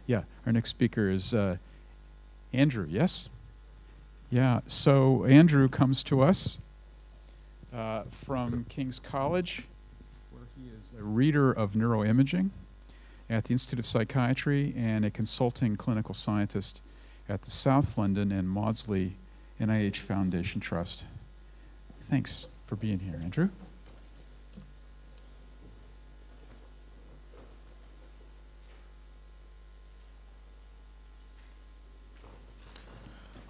Yeah, our next speaker is Andrew, yes? Yeah, so Andrew comes to us from King's College, where he is a reader of neuroimaging at the Institute of Psychiatry and a consulting clinical scientist at the South London and Maudsley NIH Foundation Trust. Thanks for being here, Andrew.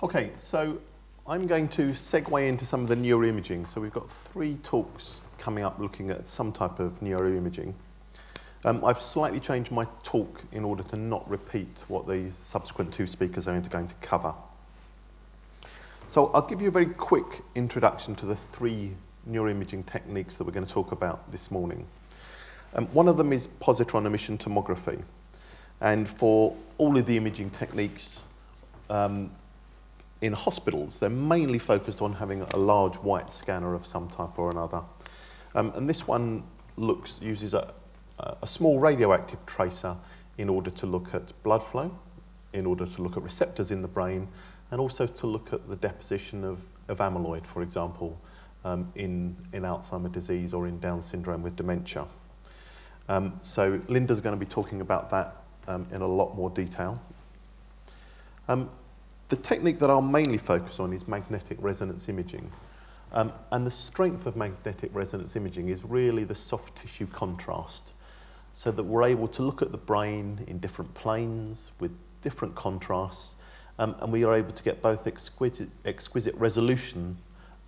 Okay, so I'm going to segue into some of the neuroimaging. So we've got 3 talks coming up looking at some type of neuroimaging. I've slightly changed my talk in order to not repeat what the subsequent 2 speakers are going to cover. So I'll give you a very quick introduction to the 3 neuroimaging techniques that we're going to talk about this morning. One of them is positron emission tomography. And for all of the imaging techniques, in hospitals, they're mainly focused on having a large white scanner of some type or another. And this one uses a small radioactive tracer in order to look at blood flow, in order to look at receptors in the brain, and also to look at the deposition of amyloid, for example, in Alzheimer disease or in Down syndrome with dementia. So Linda's going to be talking about that in a lot more detail. The technique that I'll mainly focus on is magnetic resonance imaging. And the strength of magnetic resonance imaging is really the soft tissue contrast, so that we're able to look at the brain in different planes with different contrasts, and we are able to get both exquisite resolution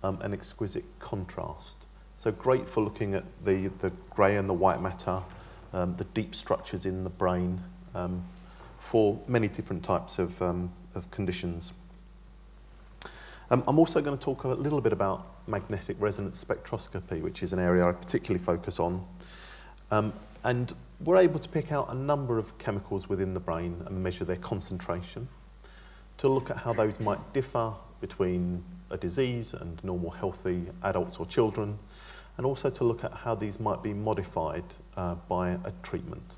and exquisite contrast. So great for looking at the grey and the white matter, the deep structures in the brain, for many different types of conditions. I'm also going to talk a little bit about magnetic resonance spectroscopy, which is an area I particularly focus on. And we're able to pick out a number of chemicals within the brain and measure their concentration to look at how those might differ between a disease and normal healthy adults or children, and also to look at how these might be modified by a treatment.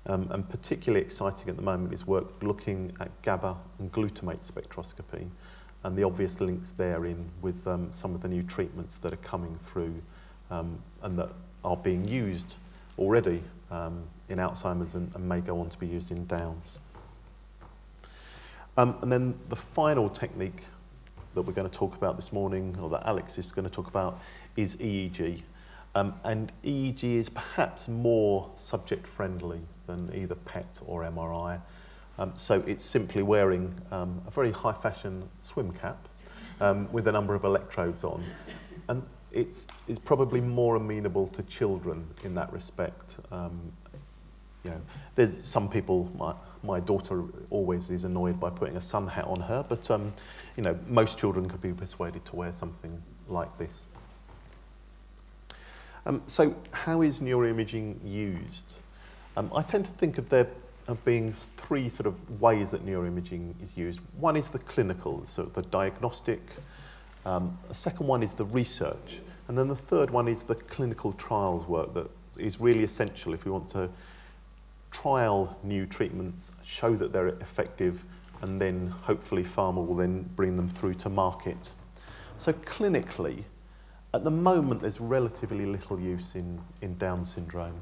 And particularly exciting at the moment is work looking at GABA and glutamate spectroscopy and the obvious links therein with some of the new treatments that are coming through and that are being used already in Alzheimer's and may go on to be used in Downs. And then the final technique that we're going to talk about this morning, or that Alex is going to talk about, is EEG. And EEG is perhaps more subject-friendly than either PET or MRI. So it's simply wearing a very high-fashion swim cap with a number of electrodes on. And it's probably more amenable to children in that respect. You know, there's some people, my daughter always is annoyed by putting a sun hat on her, but you know, most children could be persuaded to wear something like this. So how is neuroimaging used? I tend to think of there being 3 sort of ways that neuroimaging is used. One is the clinical, so the diagnostic. The second one is the research. And then the third one is the clinical trials work that is really essential if we want to trial new treatments, show that they're effective, and then hopefully pharma will then bring them through to market. So clinically, at the moment, there's relatively little use in Down syndrome.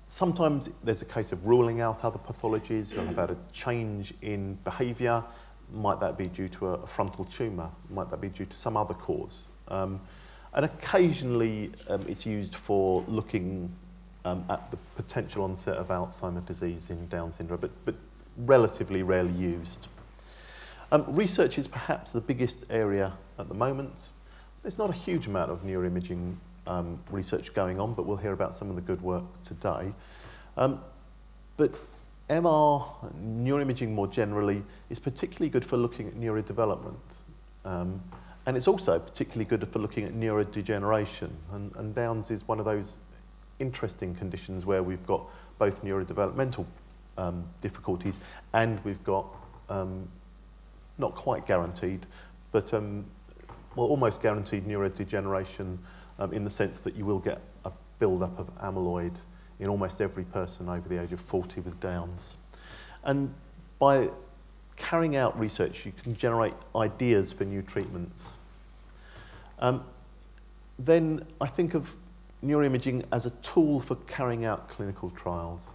Sometimes there's a case of ruling out other pathologies. You'll have had a change in behaviour. Might that be due to a frontal tumour? Might that be due to some other cause? And occasionally it's used for looking at the potential onset of Alzheimer's disease in Down syndrome, but relatively rarely used. Research is perhaps the biggest area at the moment. There's not a huge amount of neuroimaging research going on, but we'll hear about some of the good work today. But MR, neuroimaging more generally, is particularly good for looking at neurodevelopment. And it's also particularly good for looking at neurodegeneration. And Downs is one of those interesting conditions where we've got both neurodevelopmental difficulties and we've got, not quite guaranteed, but well, almost guaranteed neurodegeneration in the sense that you will get a build-up of amyloid in almost every person over the age of 40 with Downs. And by carrying out research, you can generate ideas for new treatments. Then I think of neuroimaging as a tool for carrying out clinical trials.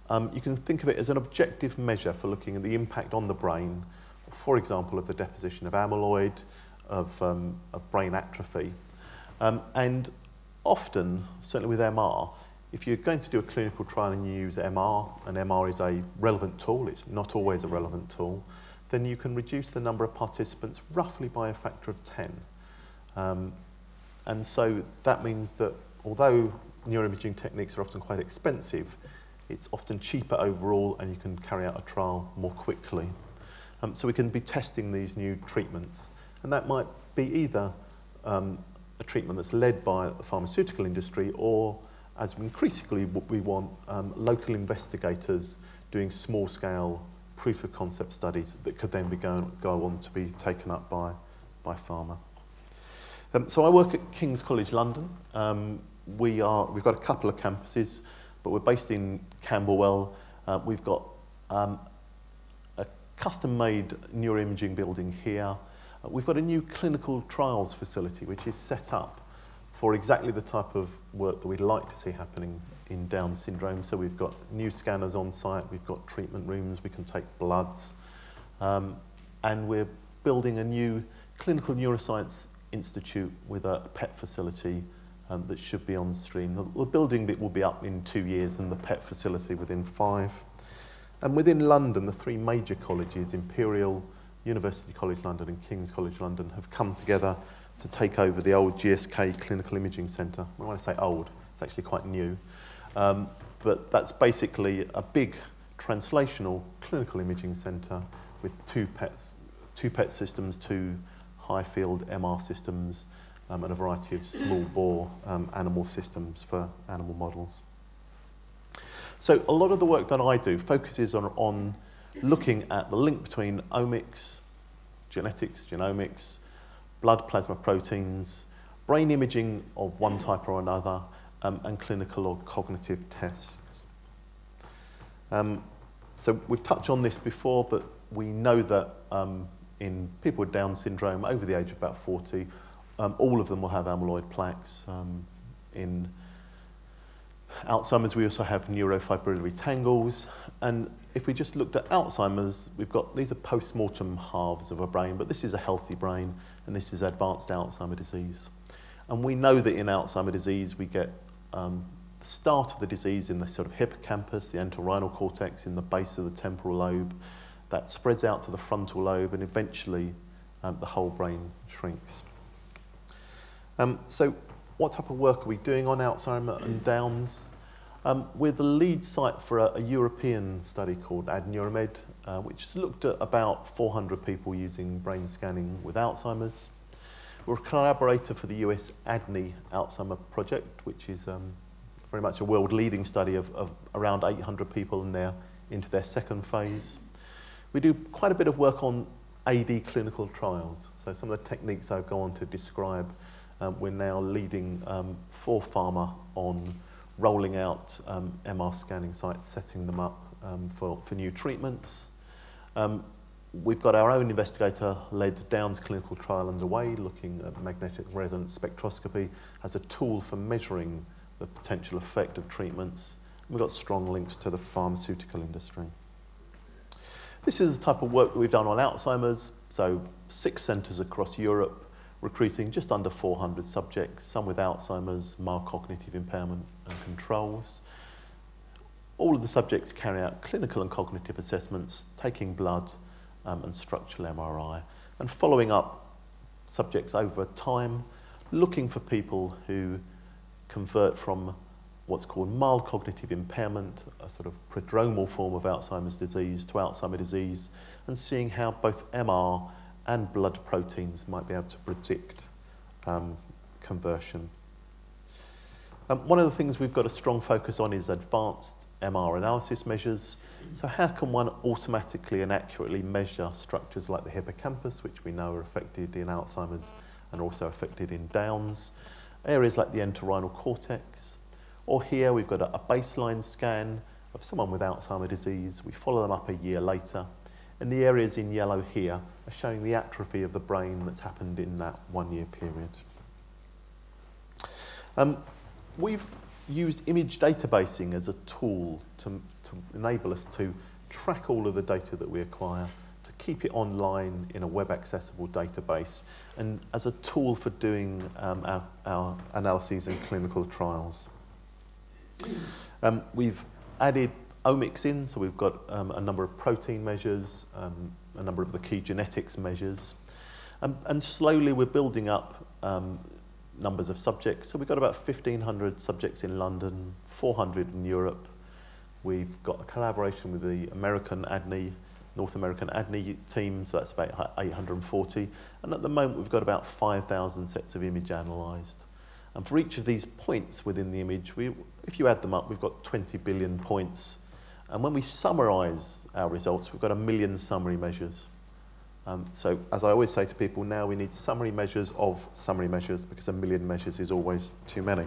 You can think of it as an objective measure for looking at the impact on the brain, for example, of the deposition of amyloid, of brain atrophy. And often, certainly with MR, if you're going to do a clinical trial and you use MR, and MR is a relevant tool, it's not always a relevant tool, then you can reduce the number of participants roughly by a factor of 10. And so that means that although neuroimaging techniques are often quite expensive, it's often cheaper overall and you can carry out a trial more quickly. So we can be testing these new treatments. And that might be either a treatment that's led by the pharmaceutical industry, or, as increasingly we want, local investigators doing small-scale proof-of-concept studies that could then go on to be taken up by pharma. So I work at King's College London. We've got a couple of campuses, but we're based in Camberwell. We've got a custom-made neuroimaging building here. We've got a new clinical trials facility which is set up for exactly the type of work that we'd like to see happening in Down syndrome. So we've got new scanners on site, we've got treatment rooms, we can take bloods, and we're building a new clinical neuroscience institute with a PET facility that should be on stream. The building bit will be up in 2 years and the PET facility within 5. And within London, the 3 major colleges, Imperial, University College London and King's College London, have come together to take over the old GSK Clinical Imaging Centre. When I say old, it's actually quite new. But that's basically a big translational clinical imaging centre with 2 PET systems, 2 high-field MR systems, and a variety of small-bore animal systems for animal models. So a lot of the work that I do focuses on looking at the link between omics, genetics, genomics, blood plasma proteins, brain imaging of one type or another, and clinical or cognitive tests. So we've touched on this before, but we know that in people with Down syndrome over the age of about 40, all of them will have amyloid plaques. In Alzheimer's, we also have neurofibrillary tangles. And if we just looked at Alzheimer's, these are post-mortem halves of a brain, but this is a healthy brain, and this is advanced Alzheimer disease. And we know that in Alzheimer disease, we get the start of the disease in the sort of hippocampus, the entorhinal cortex in the base of the temporal lobe, that spreads out to the frontal lobe, and eventually the whole brain shrinks. So what type of work are we doing on Alzheimer and Downs? We're the lead site for a European study called AdNeuromed, which has looked at about 400 people using brain scanning with Alzheimer's. We're a collaborator for the US ADNI Alzheimer project, which is very much a world-leading study of around 800 people into their second phase. We do quite a bit of work on AD clinical trials. So some of the techniques I'll go on to describe, we're now leading for pharma on rolling out MR scanning sites, setting them up for new treatments. We've got our own investigator-led Downs clinical trial underway, looking at magnetic resonance spectroscopy as a tool for measuring the potential effect of treatments. We've got strong links to the pharmaceutical industry. This is the type of work that we've done on Alzheimer's, so 6 centres across Europe, recruiting just under 400 subjects, some with Alzheimer's, mild cognitive impairment and controls. All of the subjects carry out clinical and cognitive assessments, taking blood and structural MRI, and following up subjects over time, looking for people who convert from what's called mild cognitive impairment, a sort of prodromal form of Alzheimer's disease, to Alzheimer's disease, and seeing how both MR and blood proteins might be able to predict conversion. One of the things we've got a strong focus on is advanced MR analysis measures. So how can one automatically and accurately measure structures like the hippocampus, which we know are affected in Alzheimer's and also affected in Downs, areas like the entorhinal cortex, or here we've got a baseline scan of someone with Alzheimer's disease. We follow them up a year later, and the areas in yellow here are showing the atrophy of the brain that's happened in that 1 year period. We've used image databasing as a tool to enable us to track all of the data that we acquire, to keep it online in a web-accessible database, and as a tool for doing our analyses and clinical trials. We've added omics in, so we've got a number of protein measures, a number of the key genetics measures, and slowly we're building up numbers of subjects. So we've got about 1,500 subjects in London, 400 in Europe. We've got a collaboration with the American ADNI, North American ADNI team, so that's about 840. And at the moment, we've got about 5,000 sets of image analysed. And for each of these points within the image, if you add them up, we've got 20 billion points. And when we summarise our results, we've got 1 million summary measures. So as I always say to people, now we need summary measures of summary measures, because 1 million measures is always too many.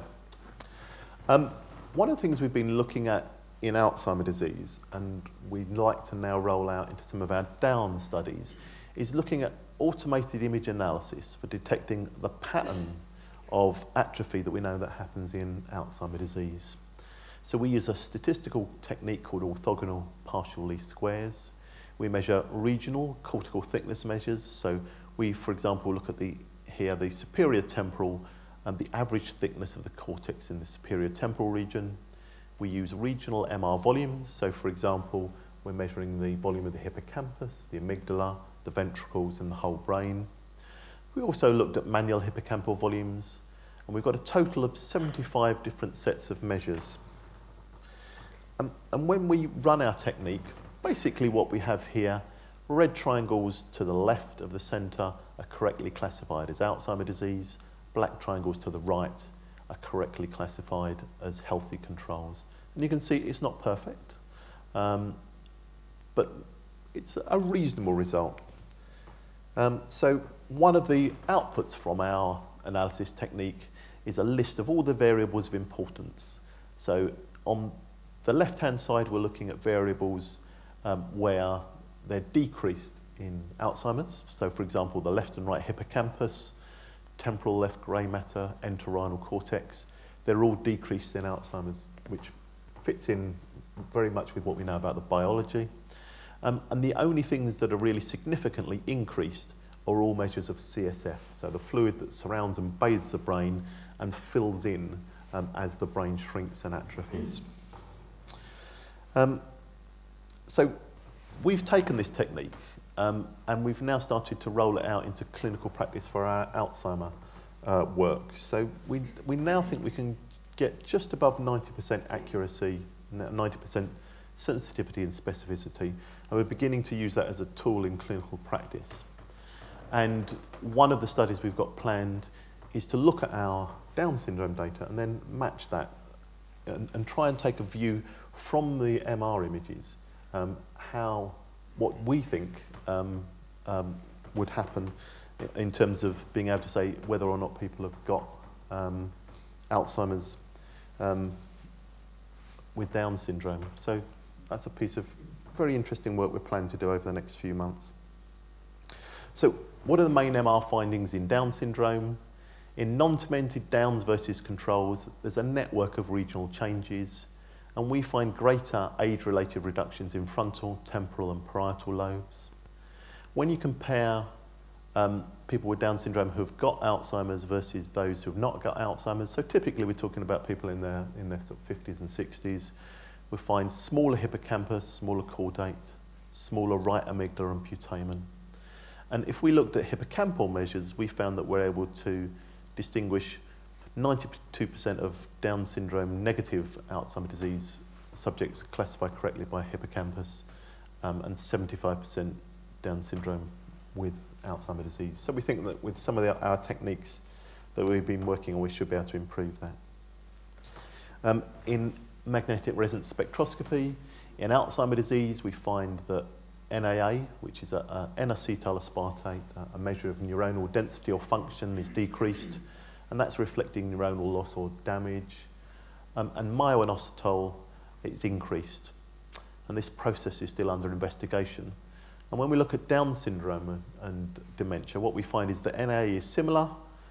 One of the things we've been looking at in Alzheimer's disease, and we'd like to now roll out into some of our Down studies, is looking at automated image analysis for detecting the pattern of atrophy that we know that happens in Alzheimer's disease. So we use a statistical technique called orthogonal partial least squares. We measure regional cortical thickness measures. So we, for example, look at the superior temporal and the average thickness of the cortex in the superior temporal region. We use regional MR volumes. So, for example, we're measuring the volume of the hippocampus, the amygdala, the ventricles, and the whole brain. We also looked at manual hippocampal volumes, and we've got a total of 75 different sets of measures. And when we run our technique, basically what we have here, red triangles to the left of the centre are correctly classified as Alzheimer's disease, black triangles to the right are correctly classified as healthy controls. And you can see it's not perfect, but it's a reasonable result. So one of the outputs from our analysis technique is a list of all the variables of importance. So on the left-hand side, we're looking at variables where they're decreased in Alzheimer's. So for example, the left and right hippocampus, temporal left grey matter, entorhinal cortex, they're all decreased in Alzheimer's, which fits in very much with what we know about the biology. And the only things that are really significantly increased are all measures of CSF, so the fluid that surrounds and bathes the brain and fills in as the brain shrinks and atrophies. So we've taken this technique and we've now started to roll it out into clinical practice for our Alzheimer work. So we now think we can get just above 90% accuracy, 90% sensitivity and specificity, and we're beginning to use that as a tool in clinical practice. And one of the studies we've got planned is to look at our Down syndrome data and then match that and try and take a view from the MR images, what we think would happen in terms of being able to say whether or not people have got Alzheimer's with Down syndrome. So that's a piece of very interesting work we're planning to do over the next few months. So what are the main MR findings in Down syndrome? In non-demented Downs versus controls, there's a network of regional changes, and we find greater age-related reductions in frontal, temporal and parietal lobes. When you compare people with Down syndrome who have got Alzheimer's versus those who have not got Alzheimer's, so typically we're talking about people in their sort of 50s and 60s, we find smaller hippocampus, smaller caudate, smaller right amygdala and putamen. And if we looked at hippocampal measures, we found that we're able to distinguish 92% of Down syndrome negative Alzheimer's disease subjects classified correctly by hippocampus, and 75% Down syndrome with Alzheimer's disease. So we think that with some of our techniques that we've been working on, we should be able to improve that. In magnetic resonance spectroscopy, in Alzheimer's disease, we find that NAA, which is N-acetyl aspartate, a measure of neuronal density or function, is decreased, and that's reflecting neuronal loss or damage. And myoinositol, it's increased. And this process is still under investigation. And when we look at Down syndrome and dementia, what we find is that NAA is similar,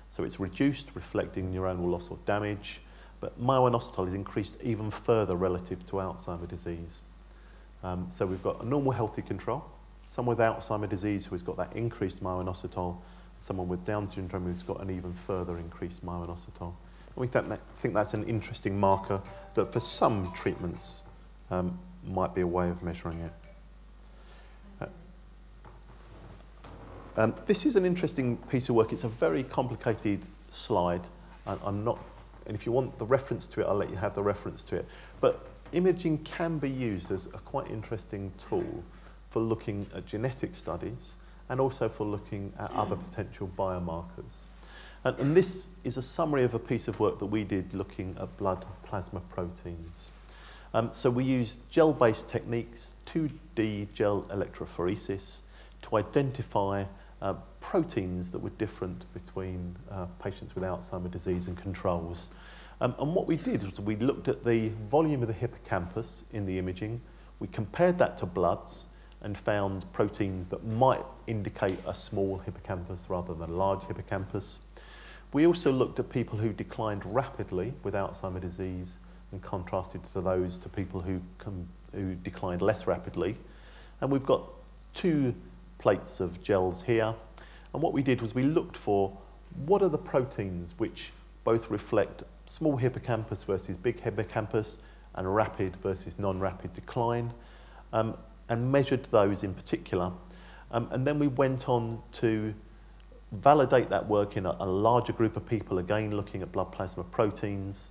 so it's reduced, reflecting neuronal loss or damage, but myoinositol is increased even further relative to Alzheimer's disease. So we've got a normal healthy control, someone with Alzheimer's disease who has got that increased myoinositol, someone with Down syndrome who's got an even further increased myoinositol. And we think that's an interesting marker that for some treatments might be a way of measuring it. This is an interesting piece of work. It's a very complicated slide. And if you want the reference to it, I'll let you have the reference to it. But imaging can be used as a quite interesting tool for looking at genetic studies and also for looking at other potential biomarkers. And this is a summary of a piece of work that we did looking at blood plasma proteins. So we used gel-based techniques, 2D gel electrophoresis, to identify proteins that were different between patients with Alzheimer's disease and controls. And what we did was we looked at the volume of the hippocampus in the imaging, we compared that to bloods and found proteins that might indicate a small hippocampus rather than a large hippocampus. We also looked at people who declined rapidly with Alzheimer's disease and contrasted to those to people who declined less rapidly. And we've got 2 plates of gels here. And what we did was we looked for what are the proteins which both reflect small hippocampus versus big hippocampus and rapid versus non-rapid decline, and measured those in particular. And then we went on to validate that work in a larger group of people, again looking at blood plasma proteins.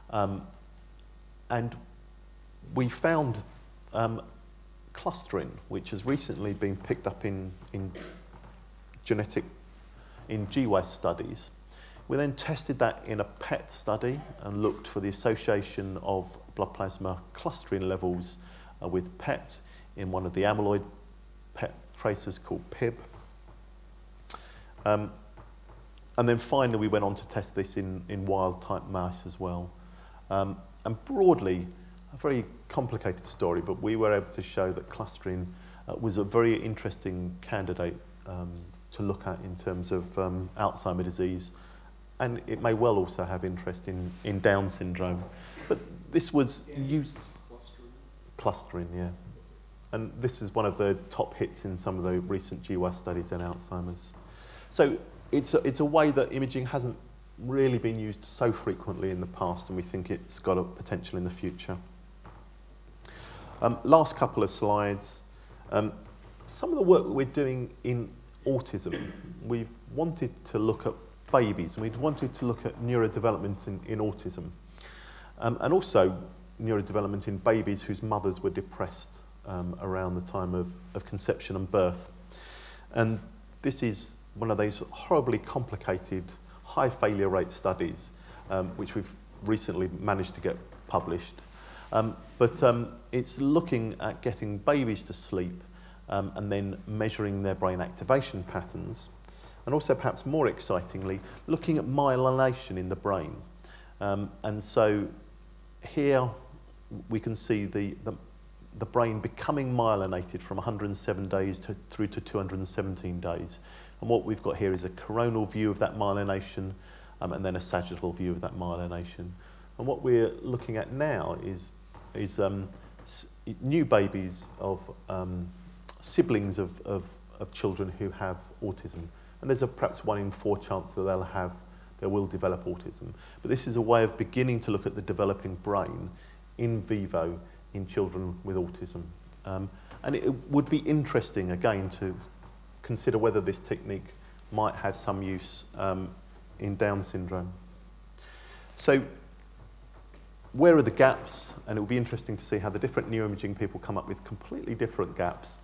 And we found clustering, which has recently been picked up in GWAS studies. We then tested that in a PET study and looked for the association of blood plasma clustering levels with PET in one of the amyloid PET tracers called PIB. And then finally we went on to test this in wild-type mice as well. And broadly, a very complicated story, but we were able to show that clustering was a very interesting candidate to look at in terms of Alzheimer's disease, and it may well also have interest in Down syndrome. But this was used... Clustering, yeah. And this is one of the top hits in some of the recent GWAS studies in Alzheimer's. So it's a way that imaging hasn't really been used so frequently in the past, and we think it's got a potential in the future. Last couple of slides. Some of the work that we're doing in autism, we've wanted to look at babies, and we'd wanted to look at neurodevelopment in autism, and also neurodevelopment in babies whose mothers were depressed around the time of conception and birth. And this is one of those horribly complicated, high failure rate studies, which we've recently managed to get published. But it's looking at getting babies to sleep and then measuring their brain activation patterns, and also perhaps more excitingly, looking at myelination in the brain. And so here we can see the brain becoming myelinated from 107 days through to 217 days. And what we've got here is a coronal view of that myelination and then a sagittal view of that myelination. And what we're looking at now is new babies of siblings of children who have autism. And there's perhaps 1 in 4 chance that they will develop autism. But this is a way of beginning to look at the developing brain in vivo in children with autism. And it would be interesting, again, to consider whether this technique might have some use in Down syndrome. So where are the gaps? And it will be interesting to see how the different neuroimaging people come up with completely different gaps.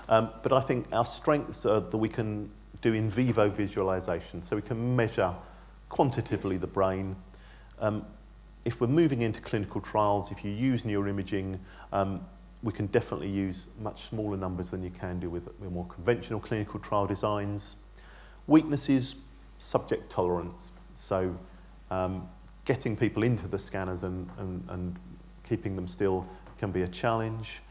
But I think our strengths are that we can do in vivo visualization, so we can measure quantitatively the brain. If we're moving into clinical trials, if you use neuroimaging, we can definitely use much smaller numbers than you can do with more conventional clinical trial designs. Weaknesses, subject tolerance. So getting people into the scanners and keeping them still can be a challenge.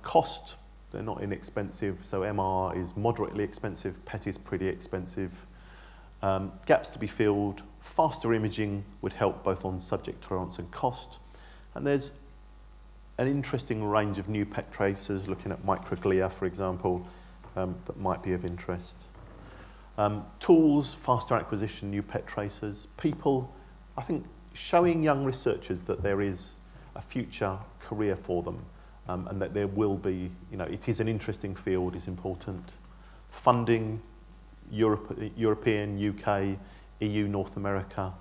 Cost, they're not inexpensive, so MR is moderately expensive, PET is pretty expensive. Gaps to be filled, faster imaging would help both on subject tolerance and cost. And there's an interesting range of new PET tracers, looking at microglia, for example, that might be of interest. Tools, faster acquisition, new PET tracers. People, I think showing young researchers that there is a future career for them, and that there will be, it is an interesting field is important. Funding, European, UK, EU, North America,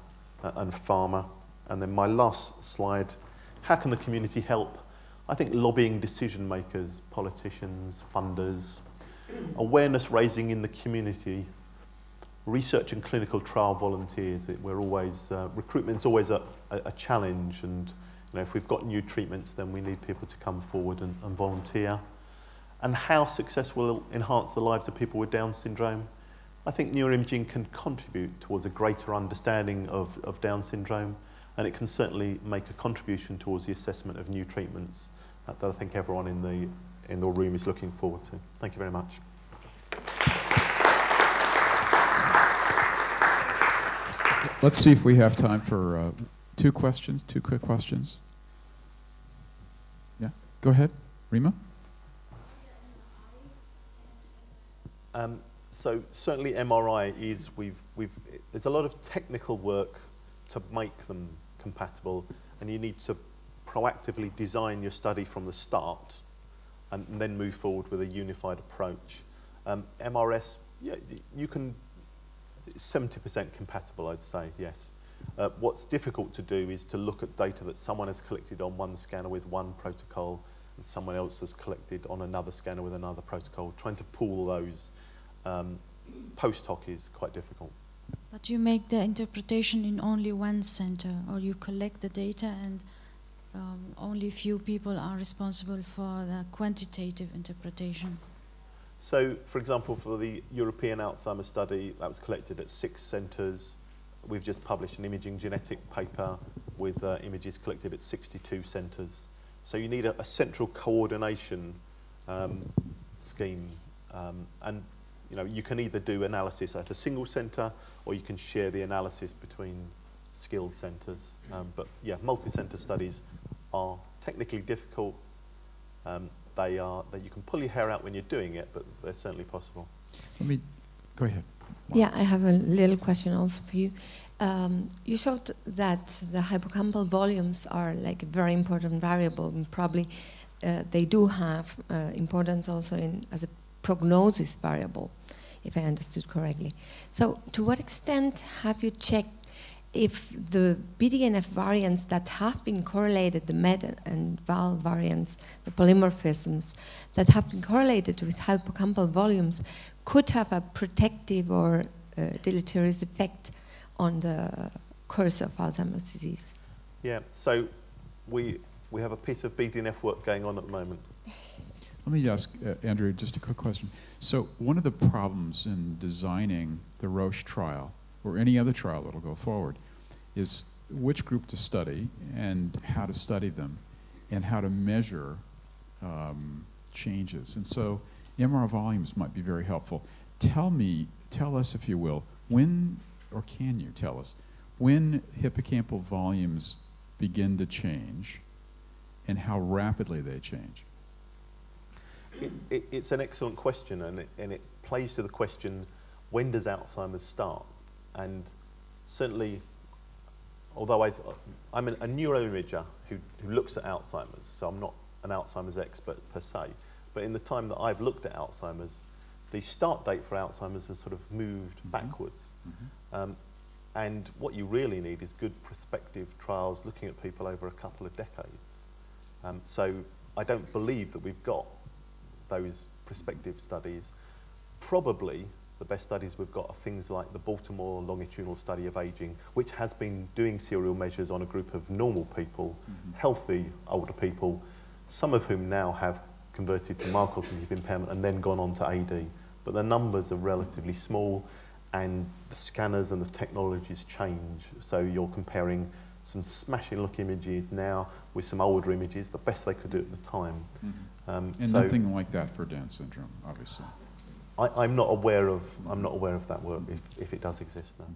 and pharma. And then my last slide, how can the community help? I think lobbying decision makers, politicians, funders, awareness raising in the community, research and clinical trial volunteers. We're always, recruitment's always a challenge, and if we've got new treatments, then we need people to come forward and volunteer. And how success will enhance the lives of people with Down syndrome. I think neuroimaging can contribute towards a greater understanding of Down syndrome, and it can certainly make a contribution towards the assessment of new treatments that I think everyone in the room is looking forward to. Thank you very much. Let's see if we have time for two quick questions. Yeah, go ahead, Rima. So certainly MRI is, there's a lot of technical work to make them compatible, and you need to proactively design your study from the start and then move forward with a unified approach. MRS, yeah, you can, 70% compatible, I'd say, yes. What's difficult to do is to look at data that someone has collected on one scanner with one protocol and someone else has collected on another scanner with another protocol. Trying to pool those post hoc is quite difficult. But you make the interpretation in only one center, or you collect the data and only few people are responsible for the quantitative interpretation. So, for example, for the European Alzheimer study, that was collected at 6 centres. We've just published an imaging genetic paper with images collected at 62 centres. So you need a central coordination scheme, and you can either do analysis at a single centre or you can share the analysis between skilled centres. But yeah, multi-centre studies are technically difficult. They are that you can pull your hair out when you're doing it, but they're certainly possible. Let me go ahead. Yeah, I have a little question also for you. You showed that the hippocampal volumes are like a very important variable, and probably they do have importance also as a prognosis variable, if I understood correctly. So, to what extent have you checked if the BDNF variants that have been correlated, the MET and VAL variants, the polymorphisms that have been correlated with hippocampal volumes, could have a protective or deleterious effect on the course of Alzheimer's disease? Yeah, so we have a piece of BDNF work going on at the moment. Let me ask Andrew just a quick question. So one of the problems in designing the Roche trial, or any other trial that will go forward, is which group to study and how to study them and how to measure changes. And so MR volumes might be very helpful. Tell us, if you will, when, or can you tell us, when hippocampal volumes begin to change and how rapidly they change? It's an excellent question, and it plays to the question, when does Alzheimer's start? And certainly, although I'm a neuroimager who looks at Alzheimer's, so I'm not an Alzheimer's expert per se, but in the time that I've looked at Alzheimer's, the start date for Alzheimer's has sort of moved backwards. And what you really need is good prospective trials looking at people over a couple of decades. So I don't believe that we've got those prospective studies. Probably the best studies we've got are things like the Baltimore Longitudinal Study of Aging, which has been doing serial measures on a group of normal people, healthy older people, some of whom now have converted to mild cognitive impairment and then gone on to AD. But the numbers are relatively small, and the scanners and the technologies change. So you're comparing some smashing look images now with some older images, the best they could do at the time. And so nothing like that for Down syndrome, obviously. I'm not aware of that work if it does exist now.